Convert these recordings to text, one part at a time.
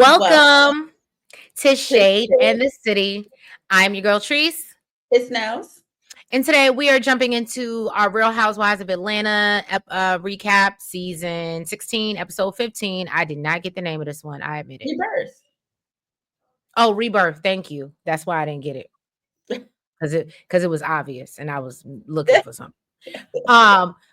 Well, Welcome to it's Shade and the City. I'm your girl Treese. Nels. And today we are jumping into our Real Housewives of Atlanta recap season 16, episode 15. I did not get the name of this one. I admit it. Rebirth. Oh, Rebirth. Thank you. That's why I didn't get it. Because it was obvious and I was looking for something.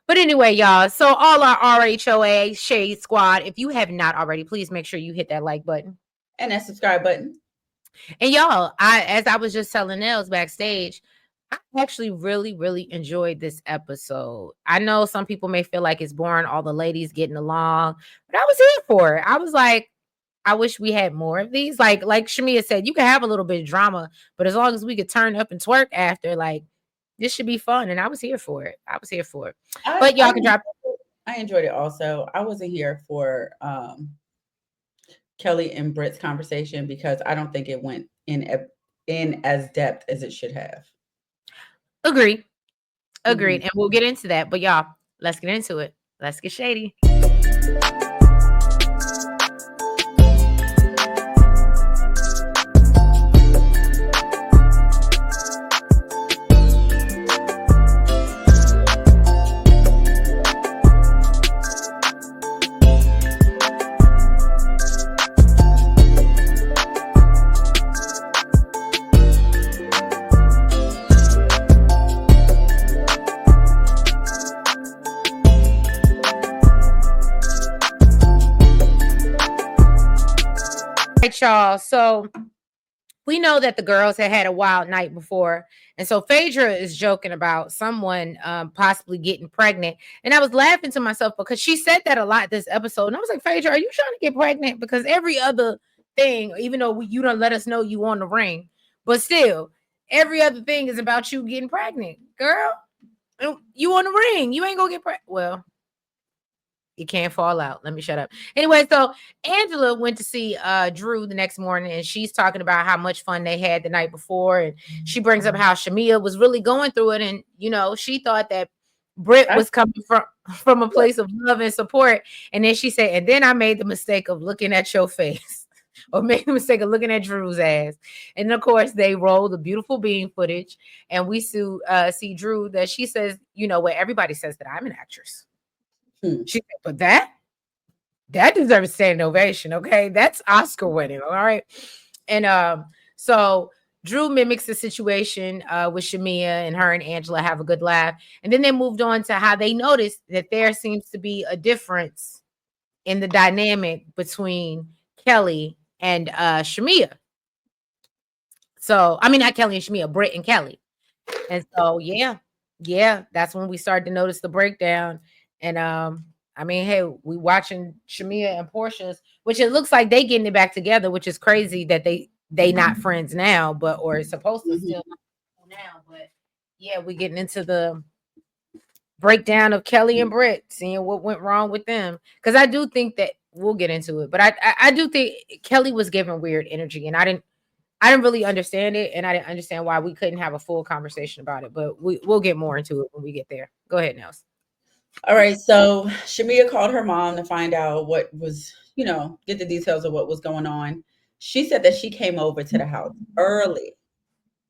But anyway, y'all. So all our RHOA Shade Squad, if you have not already, please make sure you hit that like button. And that subscribe button. And y'all, as I was just telling Nels backstage, I actually really enjoyed this episode. I know some people may feel like it's boring, all the ladies getting along, but I was here for it. I was like, I wish we had more of these. Like Shamia said, you can have a little bit of drama, but as long as we could turn up and twerk after, like this should be fun. And I was here for it. I was here for it. I, But y'all can drop. I enjoyed it also. I wasn't here for Kelly and Britt's conversation because I don't think it went in as depth as it should have. Agreed. Mhm. And we'll get into that. But y'all, let's get into it. Let's get shady. Y'all. So we know that the girls had a wild night before. And so Phaedra is joking about someone possibly getting pregnant. And I was laughing to myself because she said that a lot this episode. And I was like, Phaedra, are you trying to get pregnant? Because every other thing, even though you don't let us know you on the ring, but still, every other thing is about you getting pregnant. Girl, you on the ring. You ain't gonna get pregnant. Well, you can't fall out. Let me shut up. Anyway, so Angela went to see Drew the next morning, and she's talking about how much fun they had the night before, and she brings up how Shamia was really going through it, and she thought that Britt was coming from a place of love and support, and then she said, and then I made the mistake of looking at your face. Or made the mistake of looking at Drew's ass. And of course, they roll the beautiful bean footage, and we see Drew that she says, where everybody says that I'm an actress. She said, but that deserves a standing ovation. Okay. That's Oscar winning. All right. And so Drew mimics the situation with Shamia, and her and Angela have a good laugh. And then they moved on to how they noticed that there seems to be a difference in the dynamic between Kelly and Shamia. So, I mean, not Kelly and Shamia, Britt and Kelly. And so, yeah, that's when we started to notice the breakdown. And I mean, hey, we watching Shamia and Portia's, which it looks like they getting it back together, which is crazy that they not friends now, but or supposed to still now. But yeah, we getting into the breakdown of Kelly and Britt, seeing what went wrong with them. Because I do think that we'll get into it, but I do think Kelly was giving weird energy, and I didn't really understand it, and I didn't understand why we couldn't have a full conversation about it. But we'll get more into it when we get there. Go ahead, Nels. All right. So Shamia called her mom to find out what was, get the details of what was going on. She said that she came over to the house early.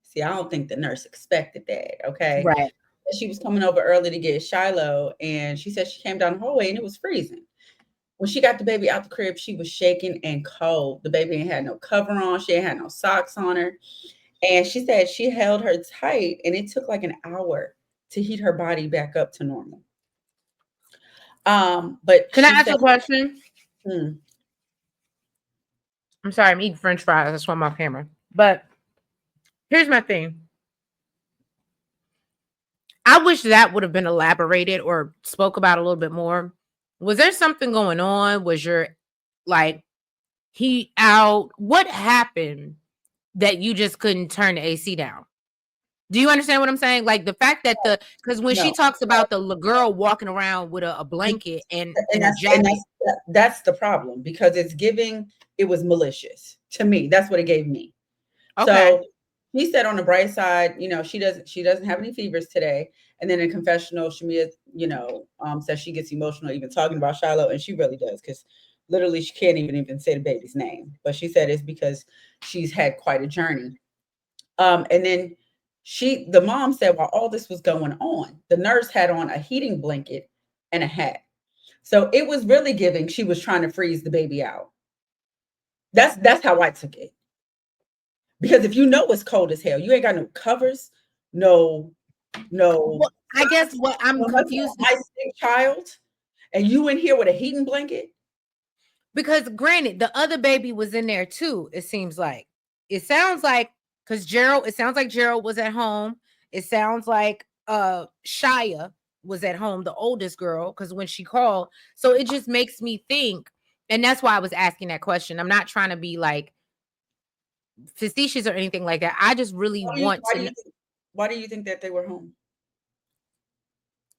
See, I don't think the nurse expected that. Okay. Right. She was coming over early to get Shiloh, and she said she came down the hallway and it was freezing. When she got the baby out the crib, she was shaking and cold. The baby ain't had no cover on. She ain't had no socks on her. And she said she held her tight, and it took like an hour to heat her body back up to normal. But can I she ask said, a question? hmm, I'm sorry, I'm eating French fries. That's why I'm off camera. But here's my thing. I wish that would have been elaborated or spoke about a little bit more. Was there something going on? Was your like heat out? What happened that you just couldn't turn the AC down? Do you understand what I'm saying? Like the fact that because when she no. talks about the girl walking around with a blanket and a And jacket. that's the problem, because it was malicious to me. That's what it gave me. Okay. So he said, on the bright side, she doesn't have any fevers today. And then in confessional, Shamia, says she gets emotional even talking about Shiloh, and she really does, because Literally, she can't even say the baby's name, but she said it's because she's had quite a journey. And then the mom said, while all this was going on, the nurse had on a heating blanket and a hat. So it was really giving she was trying to freeze the baby out. That's how I took it. Because if you know it's cold as hell, you ain't got no covers, no, no Well, I guess socks, what I'm no nothing. confused My sick child, and you in here with a heating blanket. because granted, the other baby was in there too. It seems like it sounds like because Gerald, it sounds like Gerald was at home. It sounds like Shia was at home, the oldest girl, because when she called, so it just makes me think, and that's why I was asking that question. I'm not trying to be like facetious or anything like that. I just really want to know. Why do you think that they were home?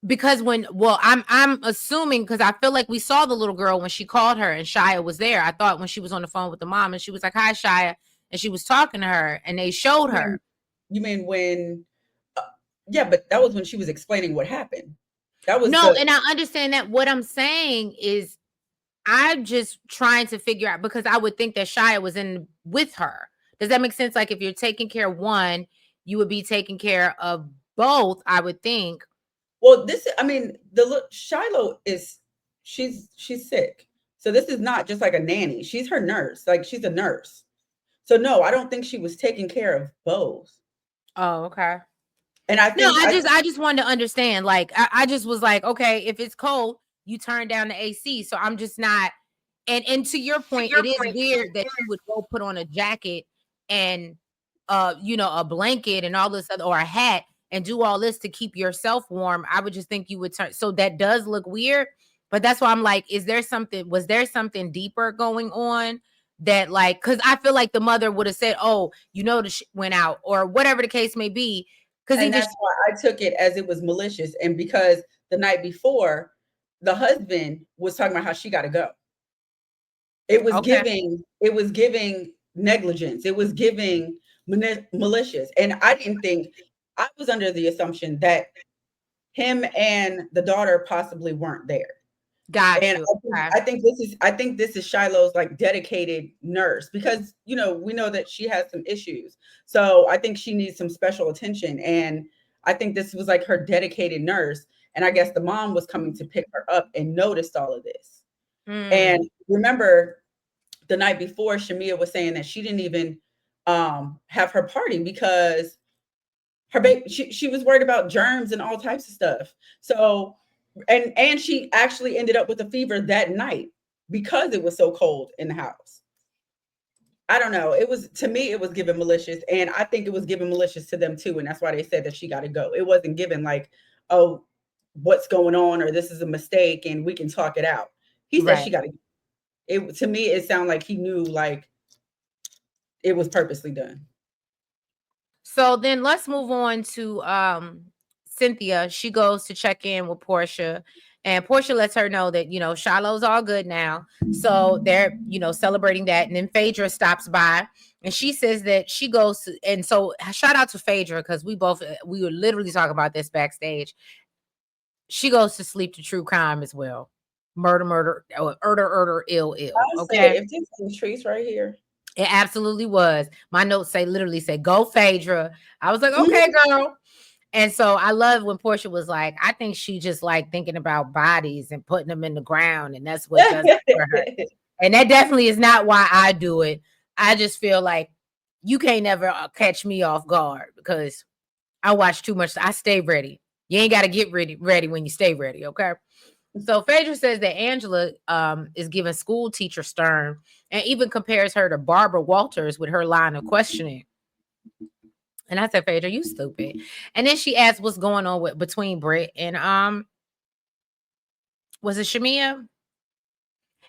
Because I'm assuming because I feel like we saw the little girl when she called her and Shia was there. I thought when she was on the phone with the mom and she was like, "Hi, Shia," and she was talking to her and they showed her. You mean when? Uh, yeah, but that was when she was explaining what happened. That was No, the and I understand that. What I'm saying is I'm just trying to figure out because I would think that Shia was in with her. Does that make sense? Like if you're taking care of one, you would be taking care of both, I would think. well. I mean, Shiloh is she's sick, so this is not just like a nanny. She's her nurse, like she's a nurse. So no, I don't think she was taking care of both. Oh, okay. And I No, think I just wanted to understand. Like, I just was like, okay, if it's cold, you turn down the AC. So I'm just not. And to your point, it is weird that you would go put on a jacket and a blanket and all this other or a hat and do all this to keep yourself warm. I would just think you would turn. So that does look weird. But that's why I'm like, was there something deeper going on? That like, because I feel like the mother would have said, "Oh, the went out," or whatever the case may be. Because and either that's why I took it as it was malicious, and because the night before, the husband was talking about how she got to go. okay, It was giving negligence. It was giving malicious. And I was under the assumption that him and the daughter possibly weren't there. got And you. Okay. I think this is Shiloh's like dedicated nurse because we know that she has some issues. So I think she needs some special attention. And I think this was like her dedicated nurse. And I guess the mom was coming to pick her up and noticed all of this. And Mm, remember the night before, Shamia was saying that she didn't even have her party because her baby she was worried about germs and all types of stuff. So and she actually ended up with a fever that night because it was so cold in the house. I don't know. It was to me it was given malicious, and I think it was given malicious to them too, and that's why they said that she got to go. It wasn't given like, oh, what's going on, or this is a mistake and we can talk it out. He said right. she got to. It to me it sounded like he knew like it was purposely done. So then let's move on to Cynthia. She goes to check in with Portia, and Portia lets her know that Shiloh's all good now. So they're celebrating that, and then Phaedra stops by, and she says that she goes to, and so shout out to Phaedra because we were literally talking about this backstage. She goes to sleep to true crime as well. Murder, ill. I Okay. said, if this is trees right here. It absolutely was. My notes literally say, "Go Phaedra." I was like, "Okay, Mhm. girl." And so I love when Portia was like, "I think she just like thinking about bodies and putting them in the ground, and that's what does it for her." And that definitely is not why I do it. I just feel like you can't never catch me off guard because I watch too much. I stay ready. You ain't got to get ready when you stay ready. Okay. So Phaedra says that Angela is giving school teacher stern and even compares her to Barbara Walters with her line of questioning. And I said, Phaedra, you stupid. And then she asked what's going on between Britt and was it Shamia?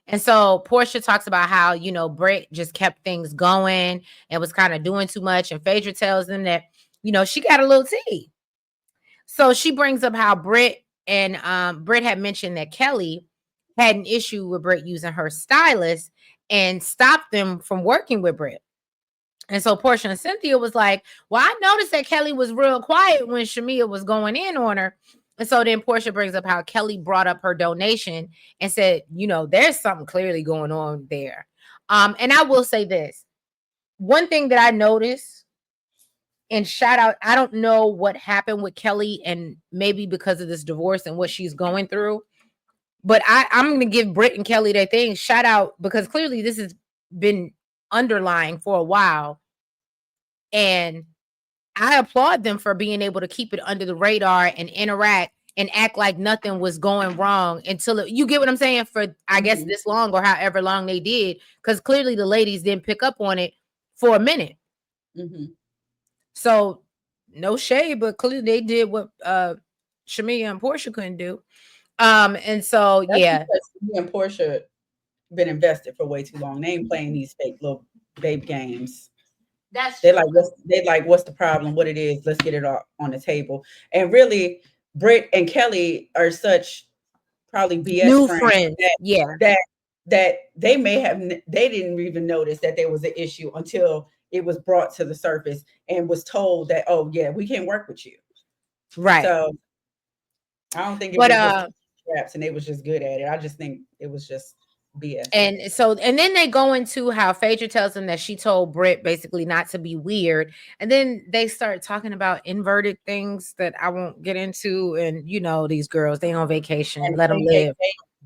And so Portia talks about how, Britt just kept things going and was kind of doing too much. And Phaedra tells them that, she got a little tea. So she brings up how Britt had mentioned that Kelly had an issue with Britt using her stylist and stopped them from working with Britt. And so Portia and Cynthia was like, well, I noticed that Kelly was real quiet when Shamia was going in on her. And so then Portia brings up how Kelly brought up her donation and said, there's something clearly going on there. And I will say this. One thing that I noticed, and shout out, I don't know what happened with Kelly and maybe because of this divorce and what she's going through, but I'm going to give Britt and Kelly their thing. Shout out, because clearly this has been underlying for a while. And I applaud them for being able to keep it under the radar and interact and act like nothing was going wrong until you get what I'm saying, for I guess this long or however long they did, because clearly the ladies didn't pick up on it for a minute. So no shade, but clearly they did what Shamia and Portia couldn't do. And so That's yeah, because me and Portia been invested for way too long. They ain't playing these fake little babe games. They like what's the problem? What it is? Let's get it all on the table. And really, Britt and Kelly are such probably BS new friends that, that they may have they didn't even notice that there was an issue until it was brought to the surface and was told that, oh yeah, we can't work with you. Right. So I don't think it was just traps and they was just good at it. I just think it was just BS. And then they go into how Phaedra tells them that she told Britt basically not to be weird. And then they start talking about inverted things that I won't get into. And these girls, they on vacation, and let them live.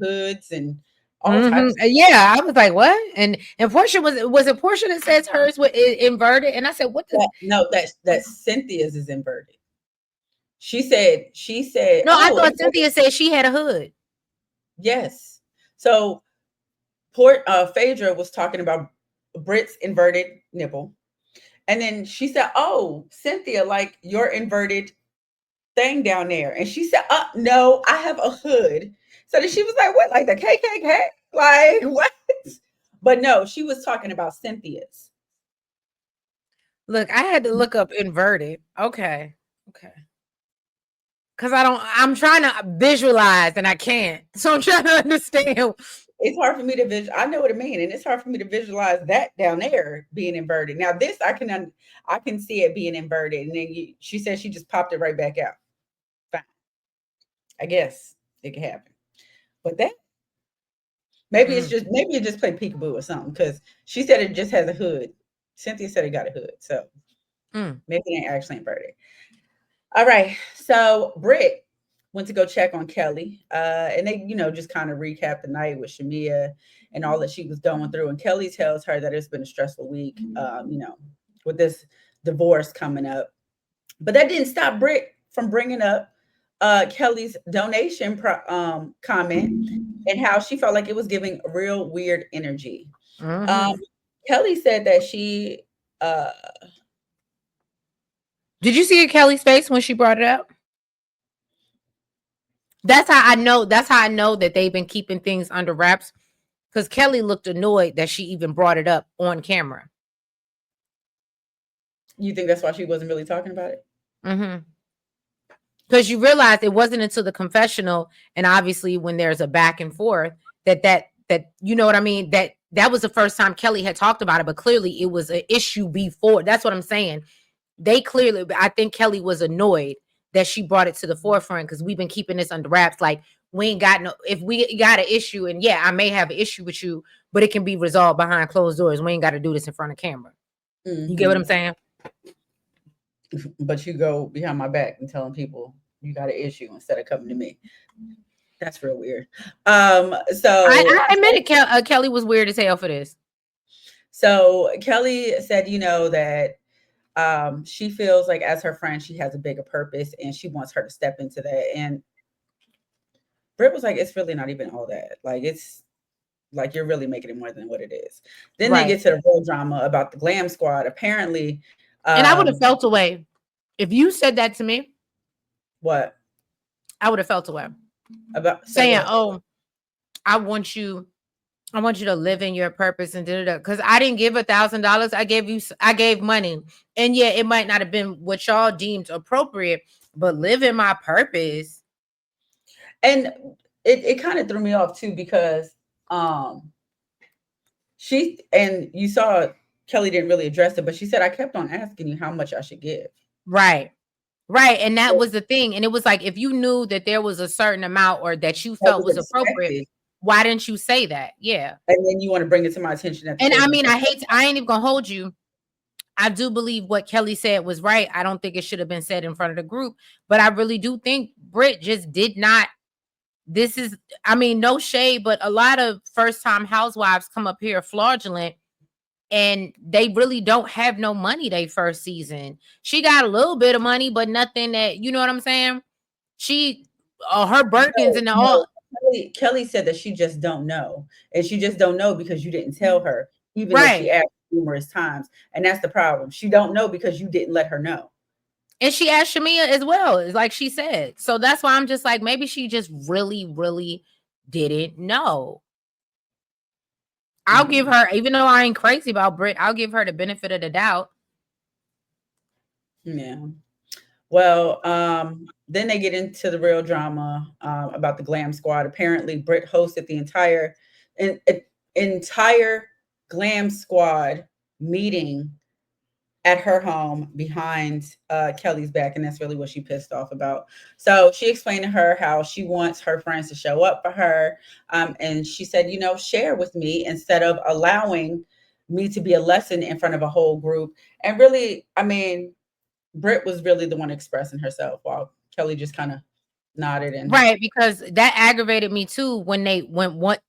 Hoods and all types. Yeah, I was like, what? And Portia was it Portia that says hers was inverted? And I said, what? No, that Cynthia's is inverted. She said. No, I thought Cynthia said she had a hood. Yes. So Phaedra was talking about Britt's inverted nipple. And then she said, oh, Cynthia, like your inverted thing down there. And she said, no, I have a hood. So then she was like, what, like the KKK? Like, what? But no, she was talking about Cynthia's. Look, I had to look up inverted. Okay. Because I'm trying to visualize and I can't. So I'm trying to understand. It's hard for me to visualize. I know what it means, and it's hard for me to visualize that down there being inverted. Now this I can see it being inverted, and then she said she just popped it right back out. Fine, I guess it could happen, but that maybe it just played peekaboo or something, because she said it just has a hood. Cynthia said it got a hood, so maybe it ain't actually inverted. All right, so Britt went to go check on Kelly, and they, just kind of recap the night with Shamia and all that she was going through. And Kelly tells her that it's been a stressful week, with this divorce coming up. But that didn't stop Britt from bringing up Kelly's donation comment and how she felt like it was giving real weird energy. Kelly said that she... Did you see Kelly's face when she brought it up? That's how I know that they've been keeping things under wraps, because Kelly looked annoyed that she even brought it up on camera. You think that's why she wasn't really talking about it? Because you realize it wasn't until the confessional, and obviously when there's a back and forth, that you know what I mean, that was the first time Kelly had talked about it, but clearly it was an issue before. That's what I'm saying. I think Kelly was annoyed that she brought it to the forefront, because we've been keeping this under wraps. Like, we ain't got if we got an issue, and yeah, I may have an issue with you, but it can be resolved behind closed doors. We ain't got to do this in front of camera. You get what I'm saying? But you go behind my back and telling people you got an issue instead of coming to me. That's real weird. So I admit it, Kelly was weird as hell for this. So Kelly said, that she feels like as her friend, she has a bigger purpose and she wants her to step into that. And Britt was like, it's really not even all that. Like, it's like, you're really making it more than what it is. Then they get to the real drama about the glam squad. Apparently. And I would have felt away. If you said that to me. What? I would have felt away. About saying, oh, I want you to live in your purpose and because I didn't give $1,000. I gave money. And yeah, it might not have been what y'all deemed appropriate, but live in my purpose. And it kind of threw me off too, because you saw Kelly didn't really address it, but she said, I kept on asking you how much I should give. Right. Right. And that was the thing. And it was like, if you knew that there was a certain amount or that you That felt was was appropriate, expected, why didn't you say that? Yeah. and then you want to bring it to my attention at the And I table. mean, I ain't even gonna hold you. I do believe what Kelly said was right. I don't think it should have been said in front of the group, but I really do think Britt just did not. This is, I mean, no shade, but a lot of first time housewives come up here fraudulent and they really don't have no money they first season. She got a little bit of money, but nothing that, you know what I'm saying? She, her Birkins No, and all, no. Kelly said that she just don't know, and she just don't know because you didn't tell her, even though she right. asked numerous times, and that's the problem. She don't know because you didn't let her know. And she asked Shamia as well, like she said. So that's why I'm just like, maybe she just really, really didn't know. I'll give Mm, her, even though I ain't crazy about Brit, I'll give her the benefit of the doubt. yeah. Well, then they get into the real drama about the glam squad. Apparently, Britt hosted the entire glam squad meeting at her home behind Kelly's back, and that's really what she pissed off about. So she explained to her how she wants her friends to show up for her, and she said, share with me instead of allowing me to be a lesson in front of a whole group. And really, I mean, Britt was really the one expressing herself while Kelly just kind of nodded and Right, because that aggravated me too when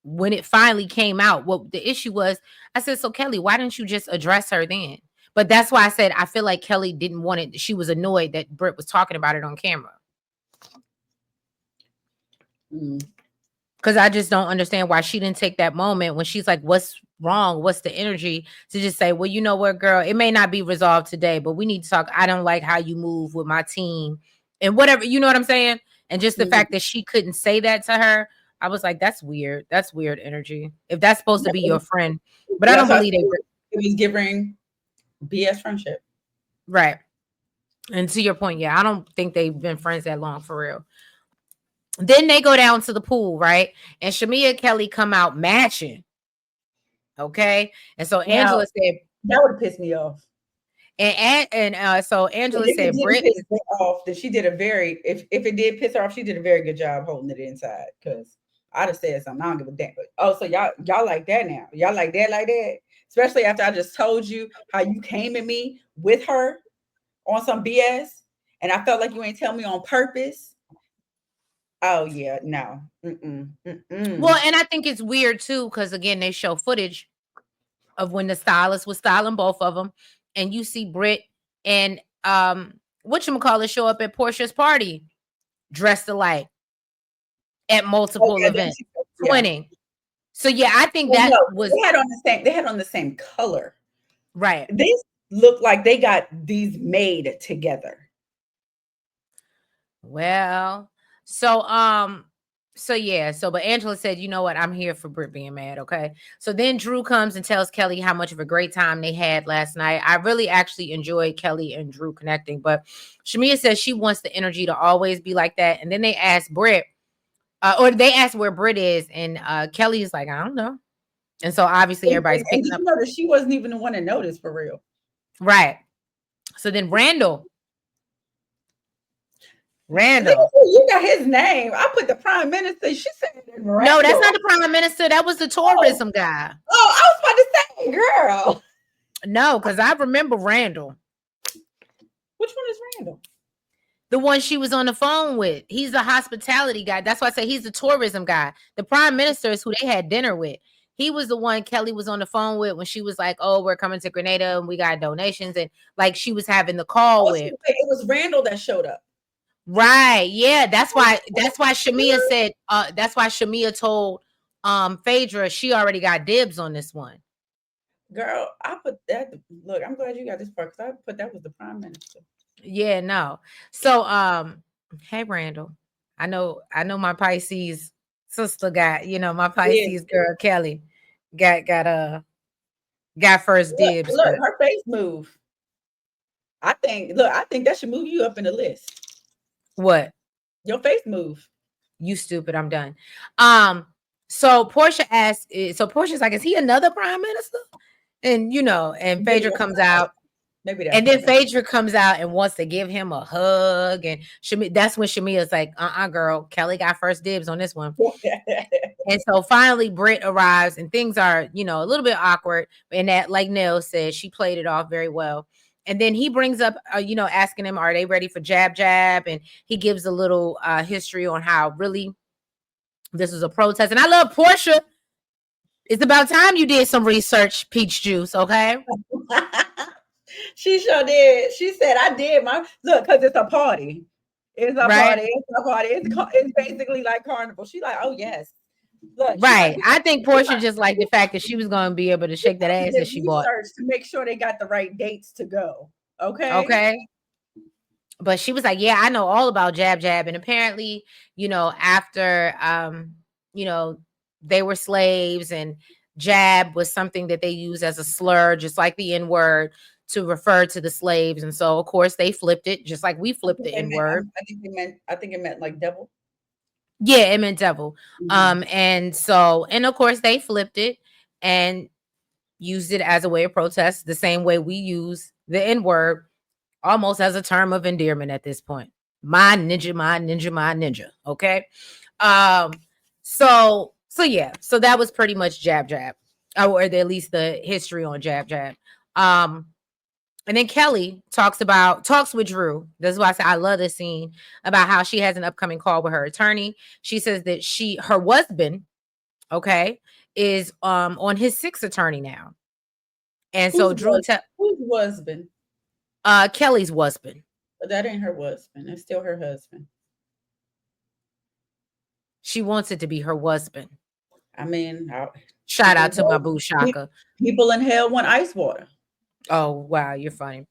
when it finally came out. What the issue was, I said, so Kelly, why didn't you just address her then? But that's why I said I feel like Kelly didn't want it. She was annoyed that Britt was talking about it on camera. mm, Because I just don't understand why she didn't take that moment when she's like, what's wrong? What's the energy to just say, well, you know what, girl, it may not be resolved today, but we need to talk. I don't like how you move with my team and whatever, you know what I'm saying? And just the fact mhm. that she couldn't say that to her, I was like, that's weird. That's weird energy. If that's supposed to be your friend. But I That's don't how I said believe they it was giving BS friendship. right. And to your point, yeah, I don't think they've been friends that long for real. Then they go down to the pool, right? And Shamia and Kelly come out matching. Okay. And so Now, Angela said, that would have pissed me off. so And Angela if it said, didn't Britt piss is her off, then she did a very if it did piss her off, she did a very good job holding it inside. Because I'd have said something. I don't give a damn. Oh, so y'all like that now? Y'all like that? Especially after I just told you how you came at me with her on some BS, and I felt like you ain't tell me on purpose. Oh yeah, no. Mm-mm, well, mm-mm. and I think it's weird too, because again, they show footage of when the stylist was styling both of them, and you see Britt and whatchamacallit show up at Portia's party dressed alike at Oh multiple yeah, then events, yeah. twinning. So yeah, I think Well, that no, was they had on the same color. right. These look like they got these made together. Well, so yeah, but Angela said, you know what, I'm here for Britt being mad, okay? So then Drew comes and tells Kelly how much of a great time they had last night. I really actually enjoyed Kelly and Drew connecting, but Shamia says she wants the energy to always be like that. And then they ask Britt, or they ask where Britt is, and Kelly is like, I don't know. And so obviously everybody's And picking did up you know that she wasn't even the one to notice for real? right. So then Look Randall. at you got his name. I put the prime minister. She said No, that's Randall. not the prime minister. That was the Oh, tourism guy. oh, I was about to say, girl. No, because I remember Randall. Which one is Randall? The one she was on the phone with. He's the hospitality guy. That's why I say he's the tourism guy. The prime minister is who they had dinner with. He was the one Kelly was on the phone with when she was like, "Oh, we're coming to Grenada and we got donations," and like she was having the call Oh, so with. wait, it was Randall that showed up. Right. Yeah. That's why Shamia said, that's why Shamia told Phaedra she already got dibs on this one. Girl, I put that. Look, I'm glad you got this part because I put that was the prime minister. Yeah, no. So hey Randall. I know my Pisces sister got, my Yeah. Pisces girl Kelly got first dibs, Look, but her face move. I think that should move you up in the list. what? Your face move. You stupid, I'm done. Um so Portia asks, so Portia's like, is he another prime minister? And and You did Phaedra it. comes out. Maybe that's And why. then Phaedra comes out and wants to give him a hug. And that's when Shamia's like, girl, Kelly got first dibs on this one. And so finally Britt arrives and things are, a little bit awkward. And that, like Nell said, she played it off very well. And then he brings up, asking him, are they ready for jab jab? And he gives a little history on how really this was a protest. And I love Portia. It's about time you did some research, Peach Juice, okay? She sure did. She said, I did my look, because it's a party. It's a Right? party. It's a party. It's basically like carnival. She's like, oh yes. Look, she Right. might I think Portia just liked the fact that she was going to be able to shake that ass that she bought. research to make sure they got the right dates to go. Okay. Okay. But she was like, yeah, I know all about jab jab. And apparently, after they were slaves and jab was something that they used as a slur, just like the N-word, to refer to the slaves. And so of course they flipped it, just like we flipped the N-word. I think it meant like devil. Yeah, it meant devil. And of course they flipped it and used it as a way of protest, the same way we use the N-word almost as a term of endearment at this point. My ninja, my ninja, my ninja. Okay. So that was pretty much jab jab, or at least the history on jab jab. And then Kelly talks with Drew. This is why I say I love this scene about how she has an upcoming call with her attorney. She says that her husband, okay, is on his sixth attorney now. And so whose husband? Kelly's husband. But that ain't her husband. It's still her husband. She wants it to be her husband. I mean, shout out to my boo Shaka. People in hell want ice water. Oh, wow, you're funny.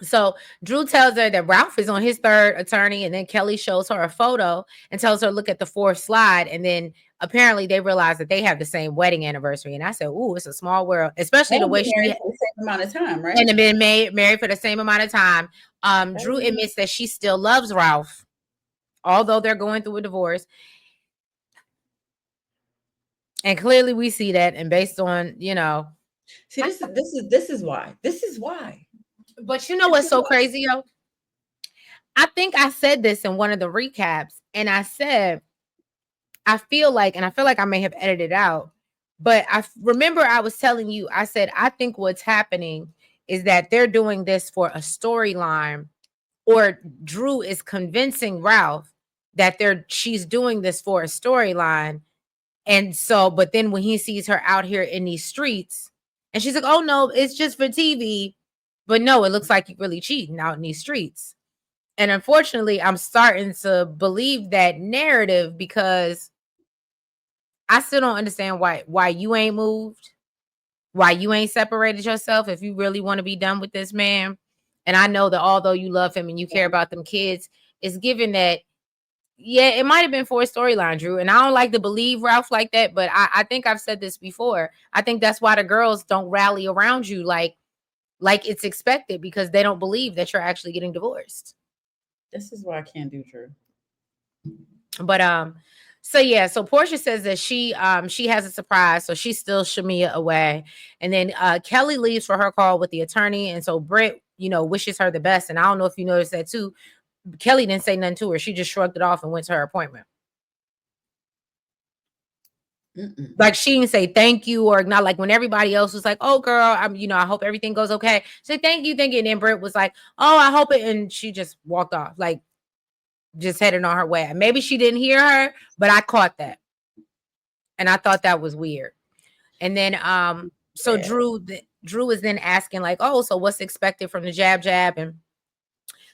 So Drew tells her that Ralph is on his third attorney, and then Kelly shows her a photo and tells her, look at the fourth slide. And then apparently they realize that they have the same wedding anniversary. And I said, ooh, it's a small world, especially the way she married for the same amount of time, right? And been married for the same amount of time. Drew admits that she still loves Ralph, although they're going through a divorce. And clearly we see that, and based on, see, this is why. This is why. But you know what's so crazy, yo? I think I said this in one of the recaps, and I said, I feel like I may have edited out, but I remember I was telling you, I said, I think what's happening is that they're doing this for a storyline, or Drew is convincing Ralph that she's doing this for a storyline. And so, but then when he sees her out here in these streets, and she's like, oh no, it's just for TV. But no, it looks like you're really cheating out in these streets. And unfortunately, I'm starting to believe that narrative, because I still don't understand why you ain't moved, why you ain't separated yourself if you really want to be done with this man. And I know that although you love him and you care about them kids, it's given that, yeah, it might have been for a storyline, Drew. And I don't like to believe Ralph like that, but I think I've said this before. I think that's why the girls don't rally around you like it's expected, because they don't believe that you're actually getting divorced. This is why I can't do Drew. But so Portia says that she has a surprise, so she steals Shamia away, and then Kelly leaves for her call with the attorney, and so Britt wishes her the best. And I don't know if you noticed that too. Kelly didn't say nothing to her. She just shrugged it off and went to her appointment. Like she didn't say thank you or not. Like when everybody else was like, "Oh, girl, I hope everything goes okay." She said thank you. And then Britt was like, "Oh, I hope it," and she just walked off, like just heading on her way. Maybe she didn't hear her, but I caught that, and I thought that was weird. And then so Drew is then asking like, "Oh, so what's expected from the jab jab?" And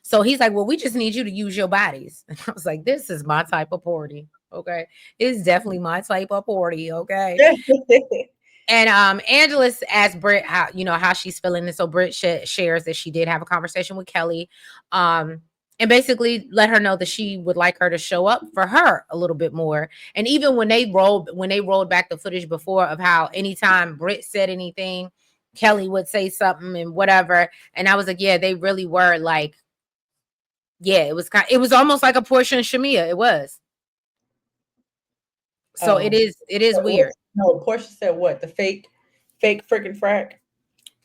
so he's like, well, we just need you to use your bodies. And I was like, this is my type of party. Okay. It's definitely my type of party. Okay. And Angela asked Britt how she's feeling. And so Britt shares that she did have a conversation with Kelly. And basically let her know that she would like her to show up for her a little bit more. And even when they rolled back the footage before of how anytime Britt said anything, Kelly would say something and whatever. And I was like, yeah, they really were like, yeah, it was almost like a Portia and Shamia. It was. So it is weird. No, Portia said what? The fake freaking frack.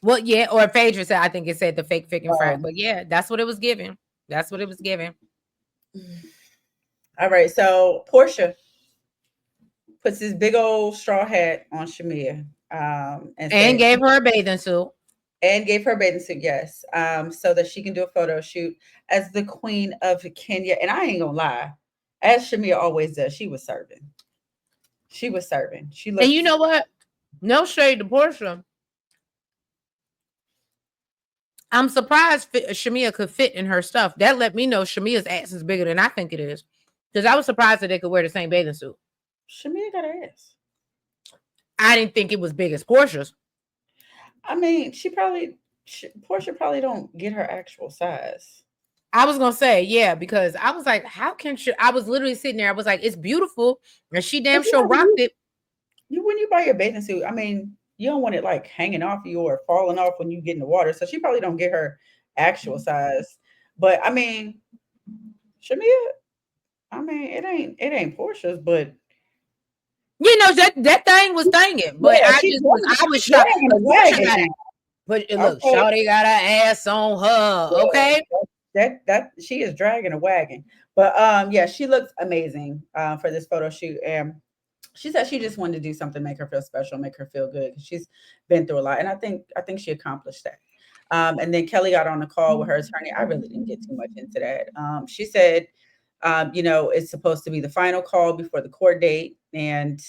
Well, yeah, or Phaedra said, I think it said the fake, fick, and frack. Um, But yeah, that's what it was giving. That's what it was giving. all right, so Portia puts this big old straw hat on Shamia, and And said gave her a bathing suit. and gave her a bathing suit, yes, so that she can do a photo shoot as the queen of Kenya. And I ain't gonna lie, as Shamia always does, she was serving. She was serving. She And you looked. know what? No shade to Portia. I'm surprised Shamia could fit in her stuff. That let me know Shamia's ass is bigger than I think it is. Because I was surprised that they could wear the same bathing suit. Shamia got her ass. I didn't think it was big as Portia's. I mean, Portia probably don't get her actual size. I was gonna say, yeah, because I was like, how can she? I was literally sitting there. I was like, it's beautiful, and she damn But sure rocked it. when you buy your bathing suit, I mean, you don't want it like hanging off you or falling off when you get in the water. So she probably don't get her actual size. But I mean, Shamia, I mean, it ain't Portia's, but You know that thing was thinging, but yeah, I was she's shocked. dragging a Portia wagon got it. now. But look, Okay. Shawty got her ass on her. Okay. That she is dragging a wagon. But yeah, she looks amazing for this photo shoot. And she said she just wanted to do something, make her feel special, make her feel good. She's been through a lot. And I think she accomplished that. And then Kelly got on the call with her attorney. I really didn't get too much into that. She said, it's supposed to be the final call before the court date. And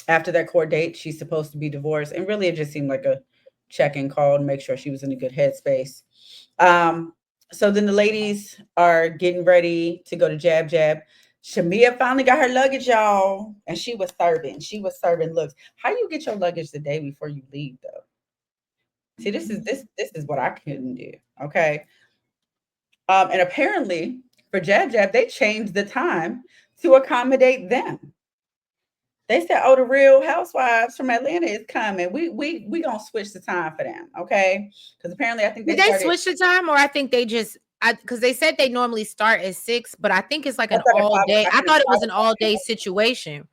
after that court date, she's supposed to be divorced. And really, it just seemed like a check-in call to make sure she was in a good headspace. So then the ladies are getting ready to go to Jab Jab. Shamia finally got her luggage, y'all, and she was serving. She was serving looks. How you get your luggage the day before you leave, though? See, this is what I couldn't do. Okay. And apparently for Jab Jab, they changed the time to accommodate them. They said, "Oh, the Real Housewives from Atlanta is coming. We gonna switch the time for them, okay?" Because apparently, I think Did they they started. switch the time, or I think they just because they said they normally start at 6, but I think it's like an That's like a all 5 day. o'clock I and a thought it was 5 an o'clock all and day situation.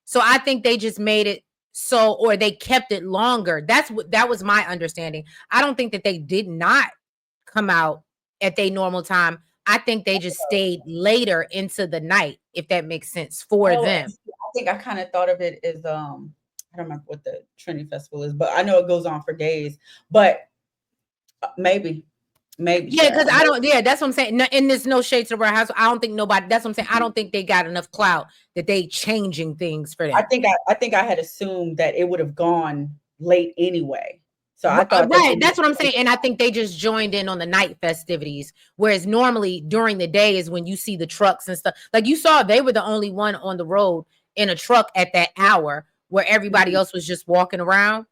So I think they just made it so, or they kept it longer. That was my understanding. I don't think that they did not come out at their normal time. I think they just stayed later into the night, if that makes sense for Oh, them. I think I kind of thought of it as I don't remember what the Trinity Festival is, but I know it goes on for days. But maybe, Yeah, because child. I don't. Yeah, that's what I'm saying. No, and there's no shade to our house. I don't think nobody. That's what I'm saying. I don't think they got enough clout that they changing things for them. I had assumed that it would have gone late anyway. So I thought that Right, that's what I'm saying. And I think they just joined in on the night festivities, whereas normally during the day is when you see the trucks and stuff. Like you saw, they were the only one on the road in a truck at that hour, where everybody else was just walking around.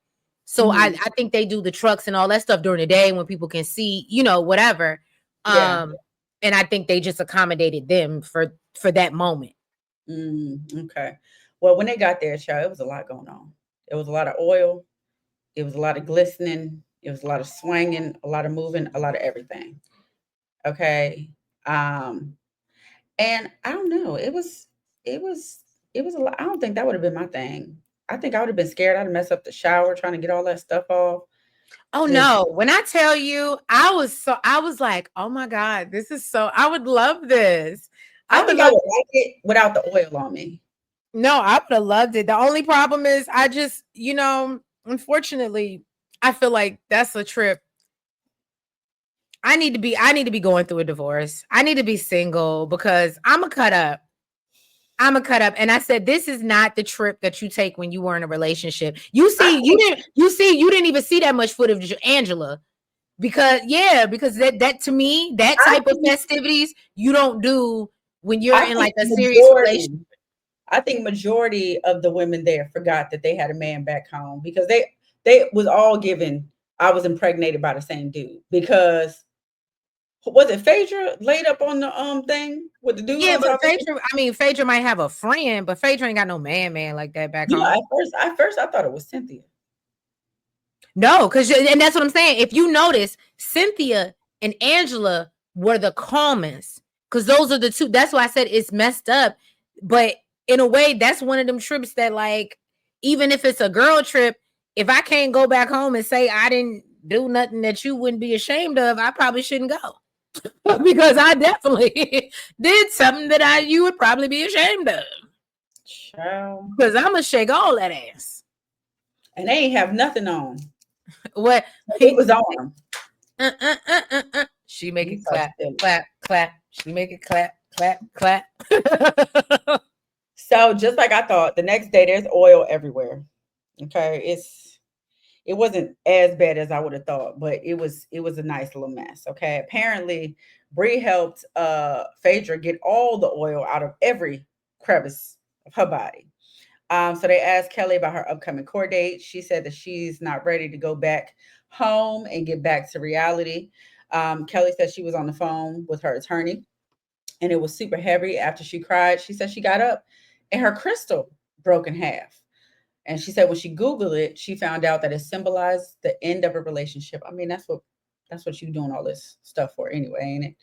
So I think they do the trucks and all that stuff during the day when people can see, whatever. Yeah. And I think they just accommodated them for that moment. Okay. Well, when they got there, child, it was a lot going on. There was a lot of oil. It was a lot of glistening. It was a lot of swinging, a lot of moving, a lot of everything. Okay. Um, and I don't know. It was a lot. I don't think that would have been my thing. I think I would have been scared. I'd have messed up the shower trying to get all that stuff off. Oh Just no, when I tell you, I was like, oh my God, this is so, I would love this. I I would think I love would like it without the oil on me. No, I would have loved it. The only problem is I just, unfortunately, I feel like that's a trip. I need to be going through a divorce. I need to be single because I'm a cut up. I'm a cut up. And I said, this is not the trip that you take when you were in a relationship. You didn't even see that much footage of Angela. Because that to me, that I type of think, festivities you don't do when you're I in think like a serious majority. relationship. I think majority of the women there forgot that they had a man back home because they was all given. I was impregnated by the same dude because was it Phaedra laid up on the thing with the dude Yeah, on but top of it? Phaedra might have a friend, but Phaedra ain't got no man like that back You know, home. at first I thought it was Cynthia. No, and that's what I'm saying. If you notice, Cynthia and Angela were the calmest because those are the two. That's why I said it's messed up. But in a way, that's one of them trips that, like, even if it's a girl trip, if I can't go back home and say I didn't do nothing that you wouldn't be ashamed of, I probably shouldn't go. Because I definitely did something that you would probably be ashamed of. Child. Because I'm gonna shake all that ass. And they ain't have nothing on. What It was on them. She make You it so clap, silly. clap, clap. She make it clap, clap, clap. So just like I thought, the next day there's oil everywhere. Okay, it wasn't as bad as I would have thought, but it was a nice little mess. Okay, apparently Bree helped Phaedra get all the oil out of every crevice of her body. So they asked Kelly about her upcoming court date. She said that she's not ready to go back home and get back to reality. Kelly said she was on the phone with her attorney and it was super heavy after she cried. She said she got up and her crystal broke in half. And she said when she Googled it, she found out that it symbolized the end of a relationship. I mean, that's what you doing all this stuff for anyway, ain't it?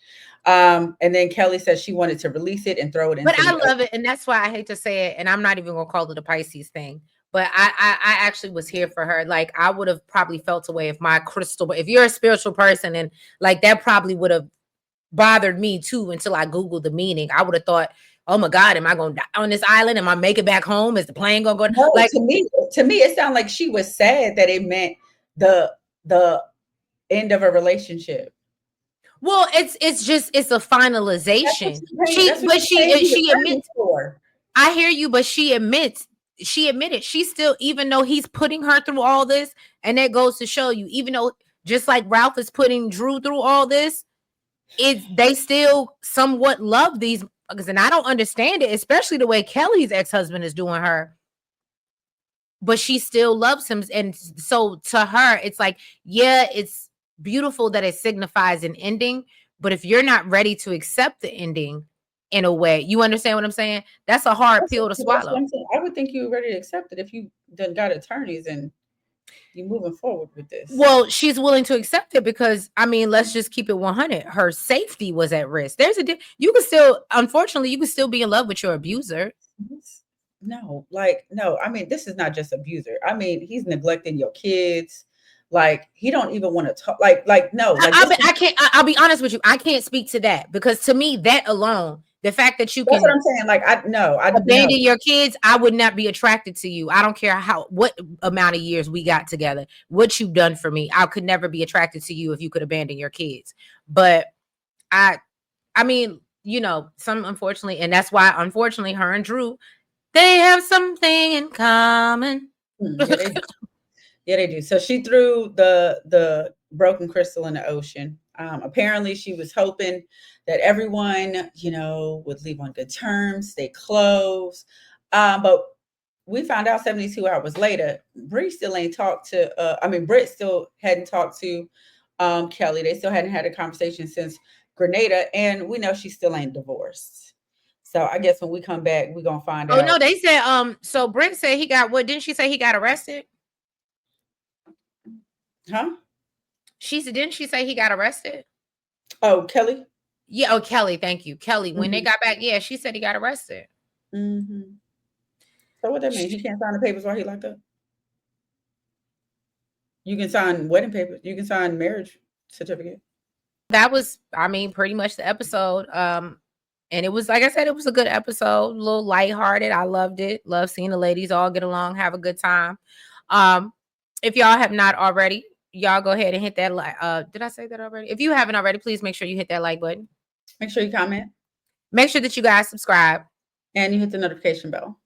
And then Kelly said she wanted to release it and throw it But into I the ocean. love it, and that's why I hate to say it, and I'm not even gonna call it a Pisces thing. But I actually was here for her. Like I would have probably felt away if my crystal. If you're a spiritual person, and like that probably would have bothered me too until I googled the meaning. I would have thought, oh my God, am I gonna die on this island? Am I make it back home? Is the plane gonna go? No, Like, to me, it sounded like she was sad that it meant the end of a relationship. well, it's a finalization. That's what you're paying the She attorney admits. for. I hear you, but she admitted she still, even though he's putting her through all this, and that goes to show you, even though just like Ralph is putting Drew through all this, they still somewhat love these because, and I don't understand it, especially the way Kelly's ex-husband is doing her, but she still loves him. And so to her, it's like, yeah, it's beautiful that it signifies an ending, but if you're not ready to accept the ending in a way, you understand what I'm saying? That's a hard pill to That's what swallow. I'm saying. I would think you were ready to accept it if you done got attorneys and you moving forward with this. Well, she's willing to accept it because, I mean, let's just keep it 100. Her safety was at risk. You can still, unfortunately, you can still be in love with your abuser. No, like no. I mean, this is not just abuser. I mean, he's neglecting your kids. Like he don't even want to talk. Like no. Like this. I'll be honest with you. I can't speak to that because to me, that alone, the fact that you That's what can I'm saying. Like I no. I no. abandon your kids, I would not be attracted to you. I don't care what amount of years we got together, what you've done for me. I could never be attracted to you if you could abandon your kids. But I I mean, some unfortunately, and that's why unfortunately her and Drew, they have something in common. Yeah, they do. Yeah, they do. So she threw the broken crystal in the ocean. Apparently, she was hoping that everyone, would leave on good terms, stay close. But we found out 72 hours later, Bree still ain't talked to. Britt still hadn't talked to Kelly. They still hadn't had a conversation since Grenada, and we know she still ain't divorced. So I guess when we come back, we're gonna find Oh no, out. they said so Britt said he got what, didn't she say he got arrested? Huh? Didn't she say he got arrested? Oh, Kelly. Yeah, oh Kelly, thank you. Kelly, when they Hmm. got back, yeah, she said he got arrested. Hmm. So what that mean? He can't sign the papers while he locked up? You can sign wedding papers. You can sign marriage certificate. That was, I mean, pretty much the episode. And it was, like I said, it was a good episode, a little lighthearted. I loved it. Love seeing the ladies all get along, have a good time. Um, if y'all have not already, y'all go ahead and hit that like. Did I say that already? If you haven't already, please make sure you hit that like button. Make sure you comment Make sure that you guys subscribe. and you hit the notification bell.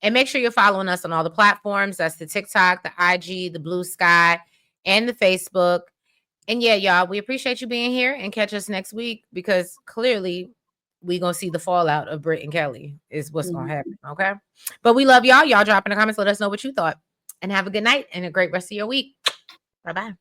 And make sure you're following us on all the platforms. That's the TikTok, the IG, the Blue Sky, and the Facebook. And yeah, y'all, we appreciate you being here, and catch us next week because clearly we gonna see the fallout of Britt and Kelly is what's gonna Mhm. happen. Okay. But we love y'all. Y'all drop in the comments. Let us know what you thought. And have a good night and a great rest of your week. Bye-bye.